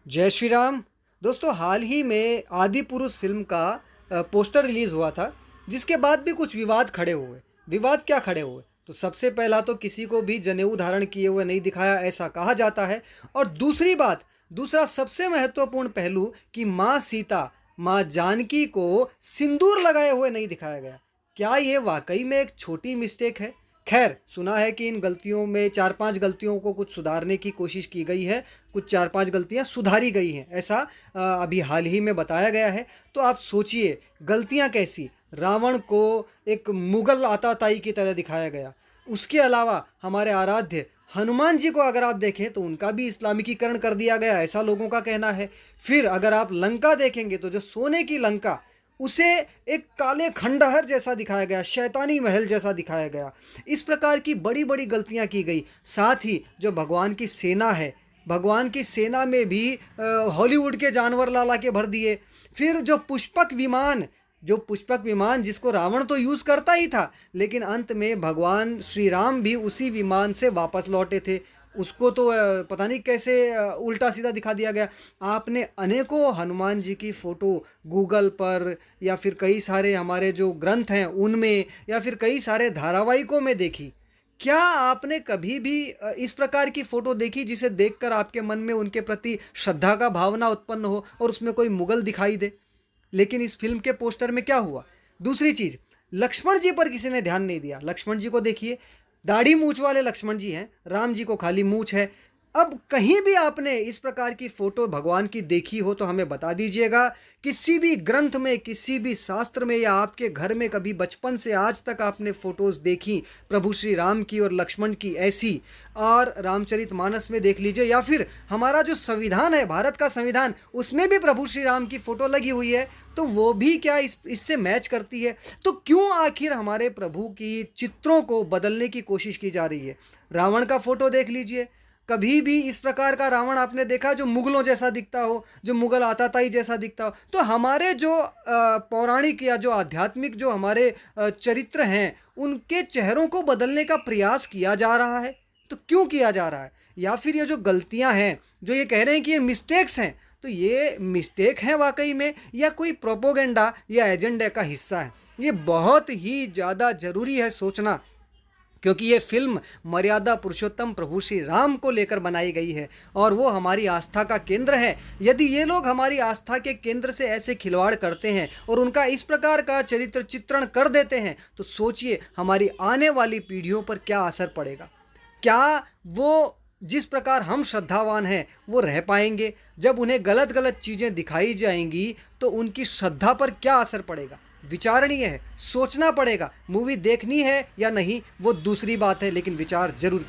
जय श्री राम। दोस्तों, हाल ही में आदि पुरुष फिल्म का पोस्टर रिलीज़ हुआ था, जिसके बाद भी कुछ विवाद खड़े हुए। विवाद क्या खड़े हुए? तो सबसे पहला तो किसी को भी जनेऊ धारण किए हुए नहीं दिखाया, ऐसा कहा जाता है। और दूसरी बात, दूसरा सबसे महत्वपूर्ण पहलू कि माँ सीता, माँ जानकी को सिंदूर लगाए हुए नहीं दिखाया गया। क्या ये वाकई में एक छोटी मिस्टेक है? खैर, सुना है कि इन गलतियों में 4-5 गलतियों को कुछ सुधारने की कोशिश की गई है, कुछ 4-5 गलतियां सुधारी गई हैं, ऐसा अभी हाल ही में बताया गया है। तो आप सोचिए, गलतियां कैसी? रावण को एक मुगल आताताई की तरह दिखाया गया। उसके अलावा हमारे आराध्य हनुमान जी को अगर आप देखें तो उनका भी इस्लामिकीकरण कर दिया गया, ऐसा लोगों का कहना है। फिर अगर आप लंका देखेंगे तो जो सोने की लंका, उसे एक काले खंडहर जैसा दिखाया गया, शैतानी महल जैसा दिखाया गया। इस प्रकार की बड़ी बड़ी गलतियां की गई। साथ ही जो भगवान की सेना है, भगवान की सेना में भी हॉलीवुड के जानवर ला के भर दिए। फिर जो पुष्पक विमान जिसको रावण तो यूज़ करता ही था, लेकिन अंत में भगवान श्री राम भी उसी विमान से वापस लौटे थे। उसको तो पता नहीं कैसे उल्टा सीधा दिखा दिया गया। आपने अनेकों हनुमान जी की फ़ोटो गूगल पर या फिर कई सारे हमारे जो ग्रंथ हैं उनमें या फिर कई सारे धारावाहिकों में देखी। क्या आपने कभी भी इस प्रकार की फ़ोटो देखी जिसे देखकर आपके मन में उनके प्रति श्रद्धा का भावना उत्पन्न हो और उसमें कोई मुगल दिखाई दे? लेकिन इस फिल्म के पोस्टर में क्या हुआ? दूसरी चीज़, लक्ष्मण जी पर किसी ने ध्यान नहीं दिया। लक्ष्मण जी को देखिए, दाढ़ी मूछ वाले लक्ष्मण जी हैं, राम जी को खाली मूछ है। अब कहीं भी आपने इस प्रकार की फ़ोटो भगवान की देखी हो तो हमें बता दीजिएगा। किसी भी ग्रंथ में, किसी भी शास्त्र में या आपके घर में कभी बचपन से आज तक आपने फ़ोटोज़ देखी प्रभु श्री राम की और लक्ष्मण की ऐसी? और रामचरितमानस में देख लीजिए, या फिर हमारा जो संविधान है, भारत का संविधान, उसमें भी प्रभु श्री राम की फ़ोटो लगी हुई है। तो वो भी क्या इससे मैच करती है? तो क्यों आखिर हमारे प्रभु की चित्रों को बदलने की कोशिश की जा रही है? रावण का फ़ोटो देख लीजिए, कभी भी इस प्रकार का रावण आपने देखा जो मुगलों जैसा दिखता हो, जो मुगल आताताई जैसा दिखता हो? तो हमारे जो पौराणिक या जो आध्यात्मिक जो हमारे चरित्र हैं, उनके चेहरों को बदलने का प्रयास किया जा रहा है। तो क्यों किया जा रहा है? या फिर ये जो गलतियां हैं, जो ये कह रहे हैं कि ये मिस्टेक्स हैं, तो ये मिस्टेक हैं वाकई में या कोई प्रोपोगेंडा या एजेंडे का हिस्सा है? ये बहुत ही ज़्यादा ज़रूरी है सोचना, क्योंकि ये फिल्म मर्यादा पुरुषोत्तम प्रभु श्री राम को लेकर बनाई गई है और वो हमारी आस्था का केंद्र है। यदि ये लोग हमारी आस्था के केंद्र से ऐसे खिलवाड़ करते हैं और उनका इस प्रकार का चरित्र चित्रण कर देते हैं, तो सोचिए हमारी आने वाली पीढ़ियों पर क्या असर पड़ेगा। क्या वो जिस प्रकार हम श्रद्धावान हैं वो रह पाएंगे? जब उन्हें गलत गलत चीज़ें दिखाई जाएंगी तो उनकी श्रद्धा पर क्या असर पड़ेगा? विचारणीय है, सोचना पड़ेगा। मूवी देखनी है या नहीं वो दूसरी बात है, लेकिन विचार जरूर